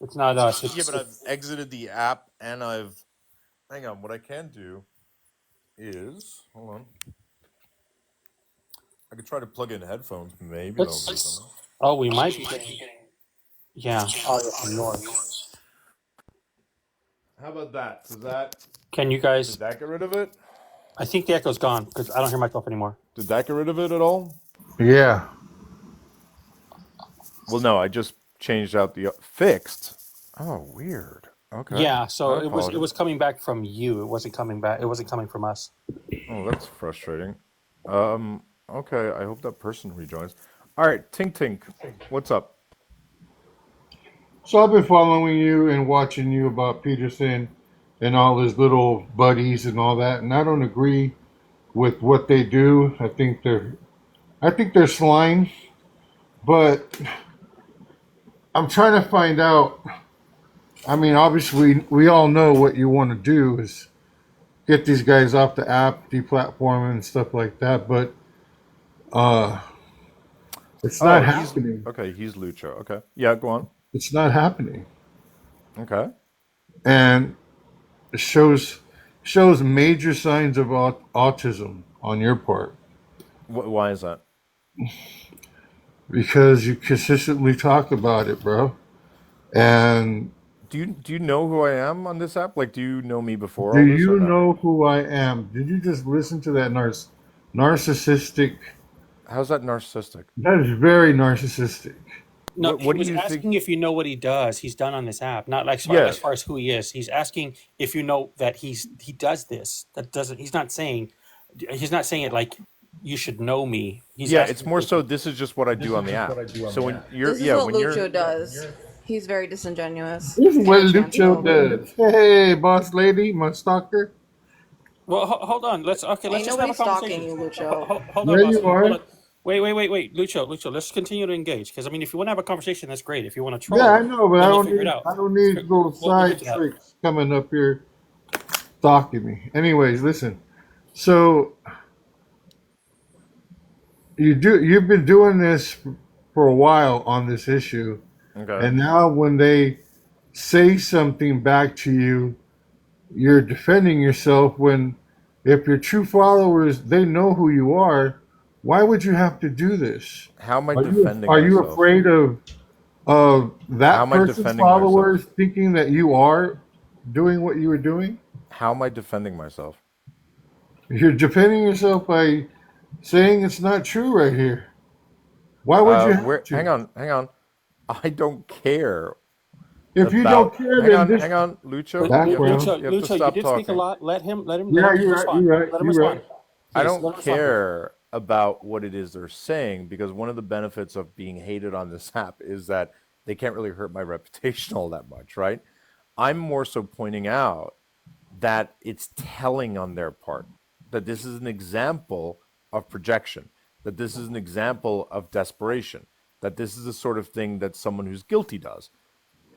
It's not us. Yeah, but I've exited the app and hang on. What I can do is, hold on. I could try to plug in headphones. Maybe that'll do Let's. something. Oh, we might be getting. Yeah. Oh, yeah, some noise. How about that? Can you Did guys? that get rid of it? I think the echo's gone because I don't hear myself anymore. Did that get rid of it at all? Yeah. Well, no. I just changed out the fixed. Oh, weird. Okay. Yeah. So I it apologize. was coming back from you. It wasn't coming back. It wasn't coming from us. Oh, that's frustrating. Okay. I hope that person rejoins. All right, Tink Tink, what's up? So I've been following you and watching you about Peterson and all his little buddies and all that, and I don't agree with what they do. I think they're slime, but I'm trying to find out. I mean, obviously, we all know what you want to do is get these guys off the app, deplatform and stuff like that, but uh, it's Oh, not he's happening. okay. He's Lucho. Okay, yeah, go on. It's not happening, Okay. and it shows major signs of autism on your part Why is that? because you consistently talk about it, bro. And Do you know who I am on this app? Like, do you know me before do all this or you no? know who I am? Did you just listen to that narcissistic? How's that narcissistic? That is very narcissistic. No, What he do was you think? asking if you know what he's done on this app. Not like Yeah, as far as who he is. He's asking if you know that he does this. That doesn't. He's not saying. He's not saying it like you should know me. He's yeah. It's asking more if so. This is just what I do on the app. So when you're, This is yeah, what when you're, Lucho does. He's very disingenuous. This is what And a chance Lucho over. does. Hey, boss lady, my stalker. Well, hold on. Let's Ain't just have nobody a stalking conversation. you, Lucho. Hold on, There boss. you Hold are. on. Wait, Lucho. Let's continue to engage because I mean, if you want to have a conversation, that's great. If you want to Yeah, I troll, know, but then we'll figure it out. I don't need little We'll get side to that. tricks coming up here stalking me. Anyways, listen. So you've been doing this for a while on this issue, okay. and now when they say something back to you, you're defending yourself when if your true followers they know who you are, why would you have to do this? How am I Are defending you myself? afraid of How that am I person's defending myself? followers thinking that you are doing what you were doing? How am I defending myself? You're defending yourself by saying it's not true right here. Why would you have Where? to? Hang on. I don't care If you don't about. care, then this Hang on, Lucho. background. Lucho, You have to Lucho, you stop did speak a talking. lot. Let Yeah, him you're right. respond. You're right. Let him You're respond. right. I Please, let don't him respond. care about what it is they're saying because one of the benefits of being hated on this app is that they can't really hurt my reputation all that much, right? I'm more so pointing out that it's telling on their part that this is an example of projection, that this is an example of desperation, that this is the sort of thing that someone who's guilty does.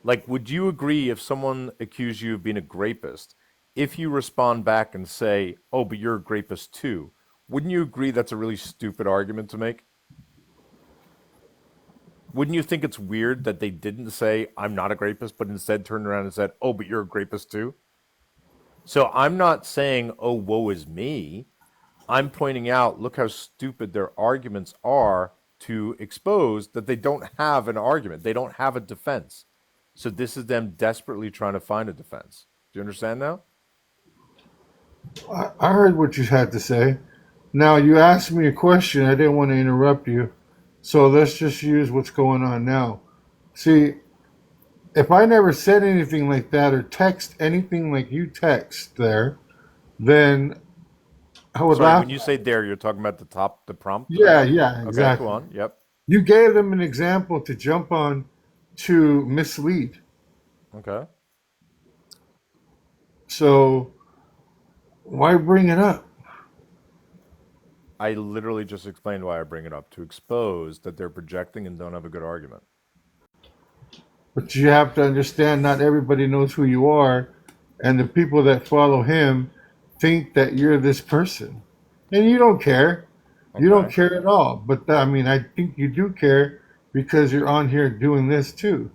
Like, would you agree if someone accused you of being a grapist, if you respond back and say, oh, but you're a grapist too, wouldn't you agree that's a really stupid argument to make? Wouldn't you think it's weird that they didn't say, I'm not a grapist, but instead turned around and said, oh, but you're a grapist too? So I'm not saying, oh, woe is me. I'm pointing out, look how stupid their arguments are to expose that they don't have an argument. They don't have a defense. So this is them desperately trying to find a defense. Do you understand now? I heard what you had to say. Now you asked me a question. I didn't want to interrupt you, so let's just use what's going on now. See, if I never said anything like that or text anything like you text there, then I would Sorry, laugh. when you say there, you're talking about the prompt that I Yeah, have? yeah, Okay, go exactly. on. Yep. You gave them an example to jump on to mislead. Okay. So why bring it up? I literally just explained why I bring it up to expose that they're projecting and don't have a good argument. But you have to understand, not everybody knows who you are, and the people that follow him think that you're this person, and you don't care. You don't Okay. care at all. But I mean, I think you do care because you're on here doing this too.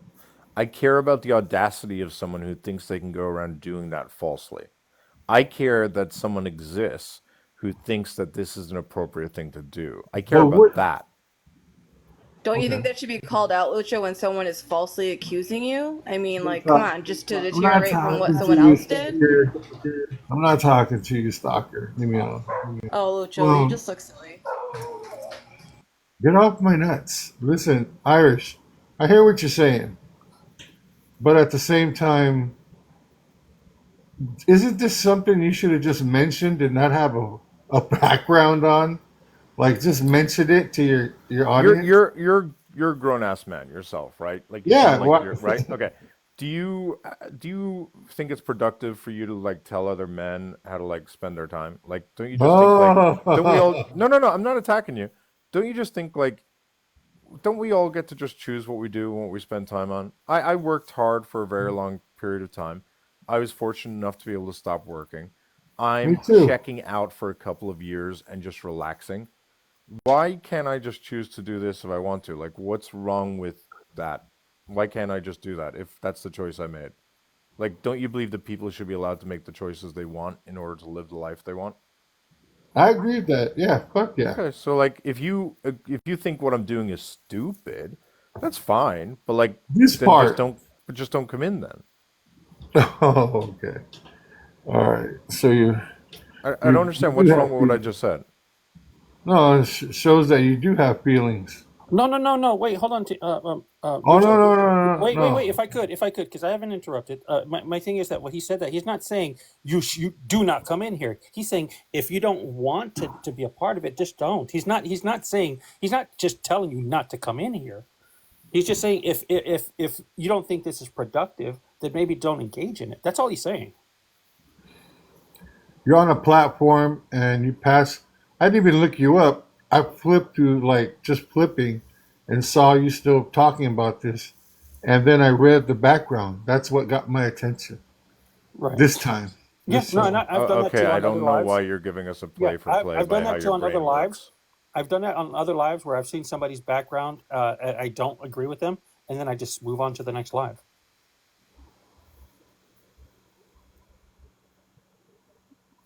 I care about the audacity of someone who thinks they can go around doing that falsely. I care that someone exists who thinks that this is an appropriate thing to do. I care But about what? that. Don't you think Okay. that should be called out, Lucha, when someone is falsely accusing you? I mean, like, come But on, just to I'm not deteriorate from what talking to someone you, else did? stalker. I'm not talking to you, stalker. Leave me alone. Oh, Lucha, well, you Um, just look silly. get off my nuts. Listen, Irish. I hear what you're saying, but at the same time, isn't this something you should have just mentioned and not have a background on? Like, just mention it to your You're audience. you're you're you're a grown ass man yourself, right? Like you Yeah. sound like What? you're right. Okay. Do you think it's productive for you to like tell other men how to like spend their time? Like, don't you just think like don't we all? Oh. No, no, no. I'm not attacking you. Don't you just think like don't we all get to just choose what we do and what we spend time on? I worked hard for a very long period of time. I was fortunate enough to be able to stop working. Me I'm too. checking out for a couple of years and just relaxing. Why can't I just choose to do this if I want to? Like, what's wrong with that? Why can't I just do that if that's the choice I made? Like, don't you believe that people should be allowed to make the choices they want in order to live the life they want? I agree with that. Yeah. Fuck yeah. Okay, so like if you think what I'm doing is stupid, that's fine. But like This then just part. don't just don't come in then. Oh, okay. All right. So I don't you understand do what's wrong have with what I feelings. just said. No, it shows that you do have feelings. No, no, no, no. Wait, hold on, Oh no Lucha. no no no Wait, wait, wait. no. If I could, because I haven't interrupted. My thing is that what he said that he's not saying you do not come in here. He's saying if you don't want to be a part of it, just don't. He's not saying he's not just telling you not to come in here. He's just saying if you don't think this is productive, then maybe don't engage in it. That's all he's saying. You're on a platform and you pass. I didn't even look you up. I flipped to like just flipping and saw you still talking about this. And then I read the background. That's what got my attention Right. this time. Yeah. This No, and time. I've done that Okay, too I on other don't know lives. why you're giving us a Yeah, play for I've, play I've by done how that too your on other brain lives. works. I've done that on other lives where I've seen somebody's background. I don't agree with them, and then I just move on to the next live.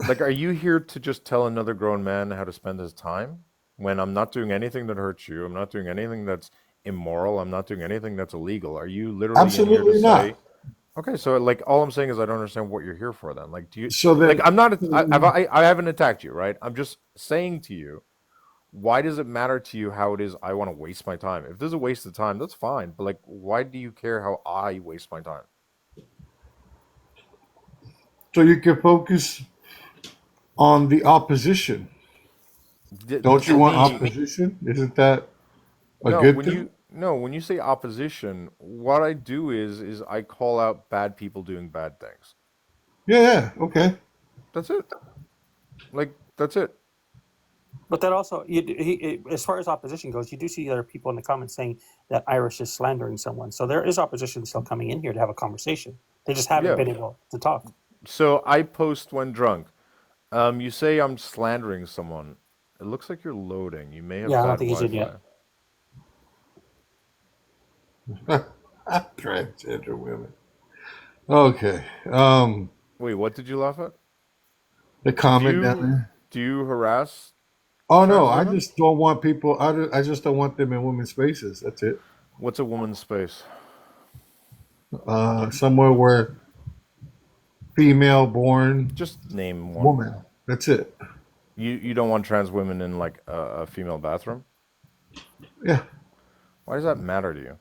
Like, are you here to just tell another grown man how to spend his time when I'm not doing anything that hurts you? I'm not doing anything that's immoral. I'm not doing anything that's illegal. Are you literally in here to Absolutely say, not. okay, so like all I'm saying is I don't understand what you're here for then. Like, do you So like then, I'm not I haven't attacked you, right? I'm just saying to you, why does it matter to you how it is I want to waste my time? If there's a waste of time, that's fine. But like, why do you care how I waste my time? so you can focus on the opposition. Don't To you want me, opposition? Isn't that a no, good thing? when you say opposition, what I do is I call out bad people doing bad things. Yeah, yeah, okay. That's it. Like that's it. But that also, as far as opposition goes, you do see other people in the comments saying that Irish is slandering someone. So there is opposition still coming in here to have a conversation. They just haven't Yeah. been able to talk. So I post when drunk. You say I'm slandering someone. It looks like you're loading. You may have Yeah, I don't bad think he's in yet. Wi-Fi. Transgender women. Okay. Wait, what did you laugh at? The Do comment down you there. do you harass Oh no, trans I women? just don't want people. I just don't want them in women's spaces. That's it. What's a woman's space? Somewhere where female born Just name one. woman. That's it. You don't want trans women in like a female bathroom? Yeah. Why does that matter to you?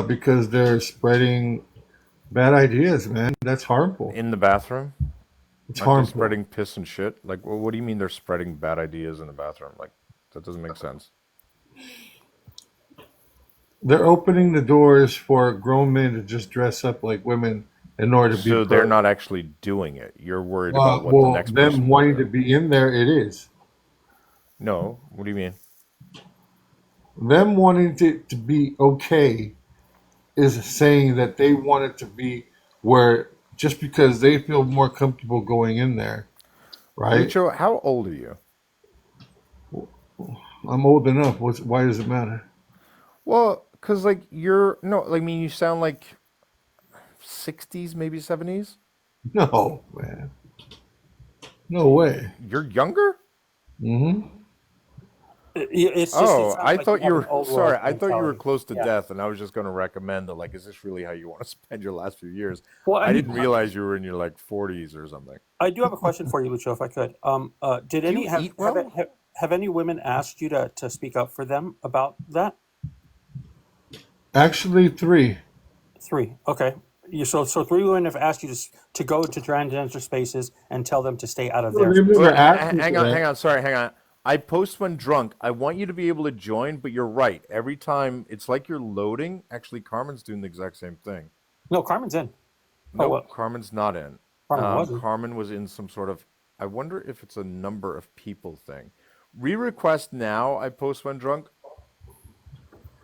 Because they're spreading bad ideas, man. That's harmful. In the bathroom? It's Aren't they harmful. spreading piss and shit? Like, well, what do you mean they're spreading bad ideas in the bathroom? Like, that doesn't make sense. They're opening the doors for grown men to just dress up like women in order to be So they're put. not actually doing it. You're worried about what the Well, next them person will wanting to do. be in there, it is. No, what do you mean? Them wanting to be okay is saying that they want it to be where just because they feel more comfortable going in there, right? Lucho, how old are you? I'm old enough. Why does it matter? Well, because like you're no, I mean you sound like 60s, maybe 70s. No, man. No way. You're younger. Hmm. It's just it Oh, sounds I like thought you have you an were old sorry. world I thought you were mentality. close to Yeah. death, and I was just going to recommend that. Like, is this really how you want to spend your last few years? Well, I I didn't realize you were in your like 40s or something. I do have a question for you, Lucio, if I could. Did Do any you eat well? have any women asked you to speak up for them about that? Actually, 3. Three. Okay. So three women have asked you to go to transgender spaces and tell them to stay out of No, their they've space. never asked me Hang for on, that. sorry, hang on. I post when drunk. I want you to be able to join, but you're right. Every time it's like you're loading. Actually, Carmen's doing the exact same thing. No, Carmen's in. Oh, Nope, well, Carmen's not in. Carmen wasn't. Carmen was in some sort of. I wonder if it's a number of people thing. Re-request now. I post when drunk.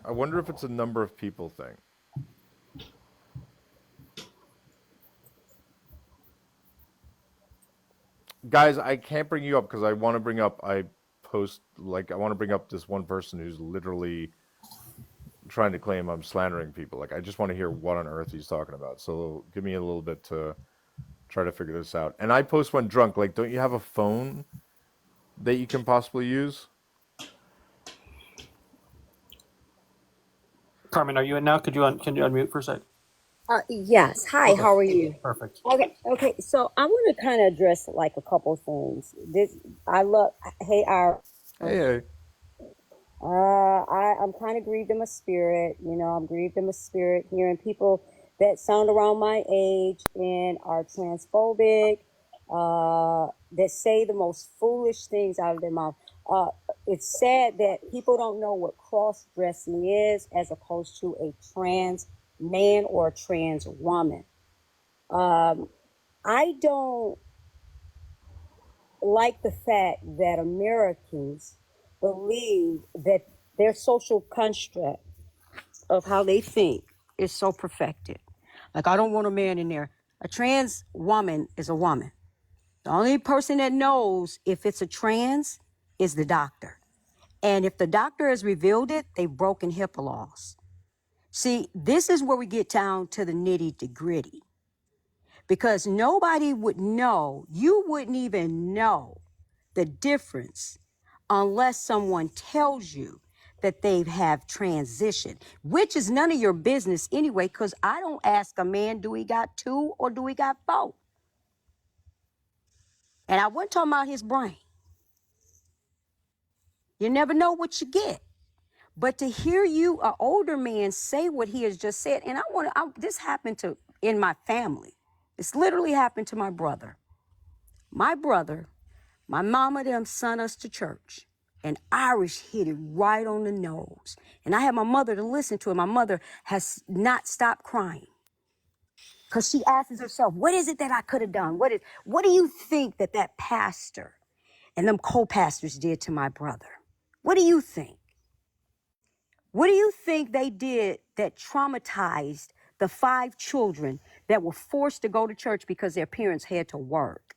I wonder if it's a number of people thing. Guys, I can't bring you up because I want to bring up. I want to bring up this one person who's literally trying to claim I'm slandering people. Like I just want to hear what on earth he's talking about. So give me a little bit to try to figure this out. And I post when drunk. Like, don't you have a phone that you can possibly use? Carmen, are you in now? Can you unmute for a sec? Yes. Hi, Okay. how are you? Perfect. Okay. So I want to kind of address like a couple of things. I love, hey, Hey, I'm kind of grieved in my spirit. I'm grieved in my spirit hearing people that sound around my age and are transphobic, that say the most foolish things out of their mouth. It's sad that people don't know what cross dressing is as opposed to a trans man or a trans woman. I don't like the fact that Americans believe that their social construct of how they think is so perfected. Like, I don't want a man in there. A trans woman is a woman. The only person that knows if it's a trans is the doctor. And if the doctor has revealed it, they've broken HIPAA laws. See, this is where we get down to the nitty gritty. Because nobody would know, you wouldn't even know the difference unless someone tells you that they have transitioned, which is none of your business anyway, because I don't ask a man, do he got 2 or do he got 4? And I wasn't talking about his brain. You never know what you get. But to hear you, an older man, say what he has just said, and this happened in my family. This literally happened to my brother. My brother, my mama them sent us to church, and Irish hit it right on the nose. And I had my mother to listen to it. My mother has not stopped crying because she asks herself, what is it that I could have done? What do you think that pastor and them co-pastors did to my brother? What do you think? What do you think they did that traumatized the 5 children that were forced to go to church because their parents had to work?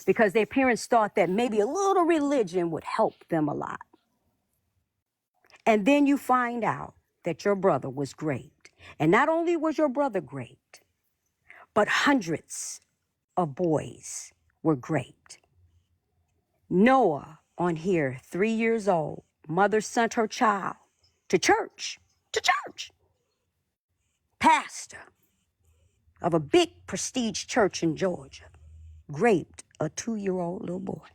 Because their parents thought that maybe a little religion would help them a lot. And then you find out that your brother was great. And not only was your brother great, but hundreds of boys were great. Noah on here, 3 years old, mother sent her child to church. Pastor of a big prestige church in Georgia raped a 2-year-old little boy.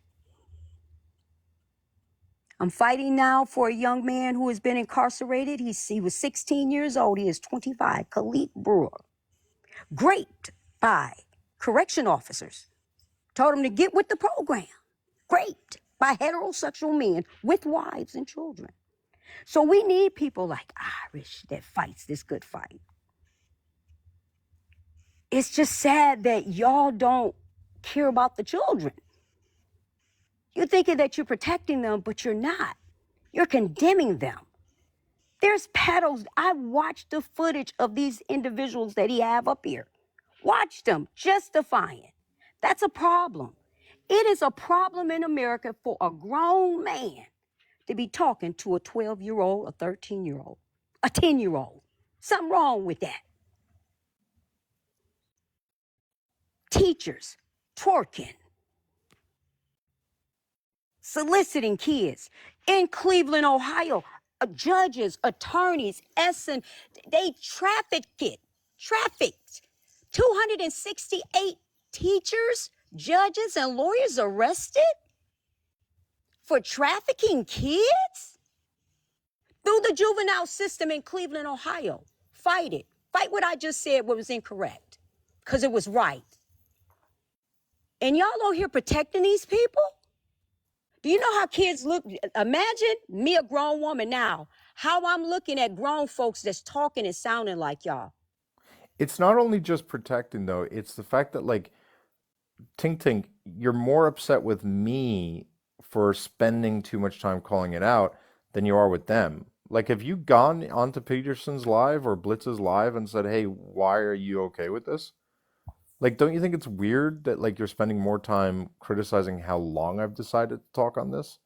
I'm fighting now for a young man who has been incarcerated. He was 16 years old. He is 25. Khalid Brewer. Raped by correction officers. Told him to get with the program. Raped by heterosexual men with wives and children. So we need people like Irish that fights this good fight. It's just sad that y'all don't care about the children. You're thinking that you're protecting them, but you're not. You're condemning them. There's pedals. I watched the footage of these individuals that he have up here. Watch them justifying. That's a problem. It is a problem in America for a grown man to be talking to a 12-year-old, a 13-year-old, a 10-year-old. Something wrong with that. Teachers twerking, soliciting kids in Cleveland, Ohio. Judges, attorneys, they trafficked 268 teachers, judges, and lawyers arrested for trafficking kids through the juvenile system in Cleveland, Ohio. Fight it. Fight what I just said was incorrect, because it was right. And y'all out here protecting these people? Do you know how kids look? Imagine me, a grown woman now, how I'm looking at grown folks that's talking and sounding like y'all. It's not only just protecting though, it's the fact that like Tink Tink, you're more upset with me for spending too much time calling it out than you are with them. Like, have you gone onto Peterson's live or Blitz's live and said, "Hey, why are you okay with this?" Like, don't you think it's weird that like you're spending more time criticizing how long I've decided to talk on this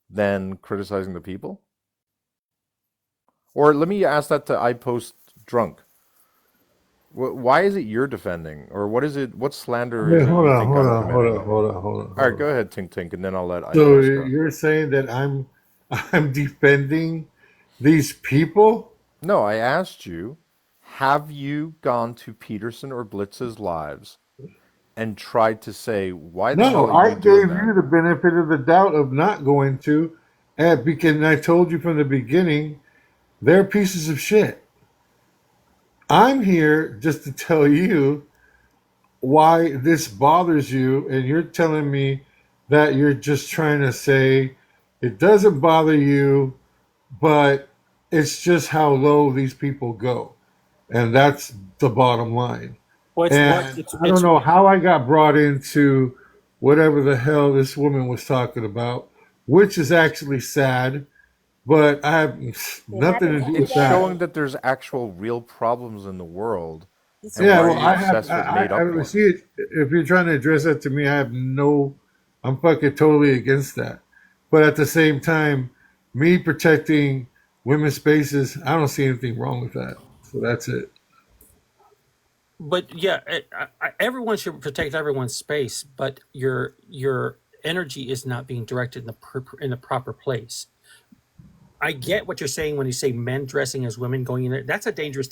than criticizing the people? Or let me ask that to I Post Drunk. Why is it you're defending, or what is it? What slander is Wait, it hold you on, think hold I'm on, hold committing? on, hold on, hold on, All hold right, go on. ahead, Tink Tink, and then I'll let I So Post go. you're saying that I'm defending these people? No, I asked you, have you gone to Peterson or Blitz's lives and tried to say, why the hell No, are I you doing gave that? you the benefit of the doubt of not going to, and because I told you from the beginning, they're pieces of shit. I'm here just to tell you why this bothers you, and you're telling me that you're just trying to say it doesn't bother you, but it's just how low these people go. And that's the bottom line. Well, it's what And I don't know how I got brought into whatever the hell this woman was talking about, which is actually sad, but I have nothing to do with It's that. showing that there's actual real problems in the world, and Yeah, why are well, you obsessed with made up I see ones? it. If you're trying to address that to me, I'm fucking totally against that. But at the same time, me protecting women's spaces, I don't see anything wrong with that. So that's it. But yeah, everyone should protect everyone's space, but your energy is not being directed in the proper place. I get what you're saying when you say men dressing as women going in there. That's a dangerous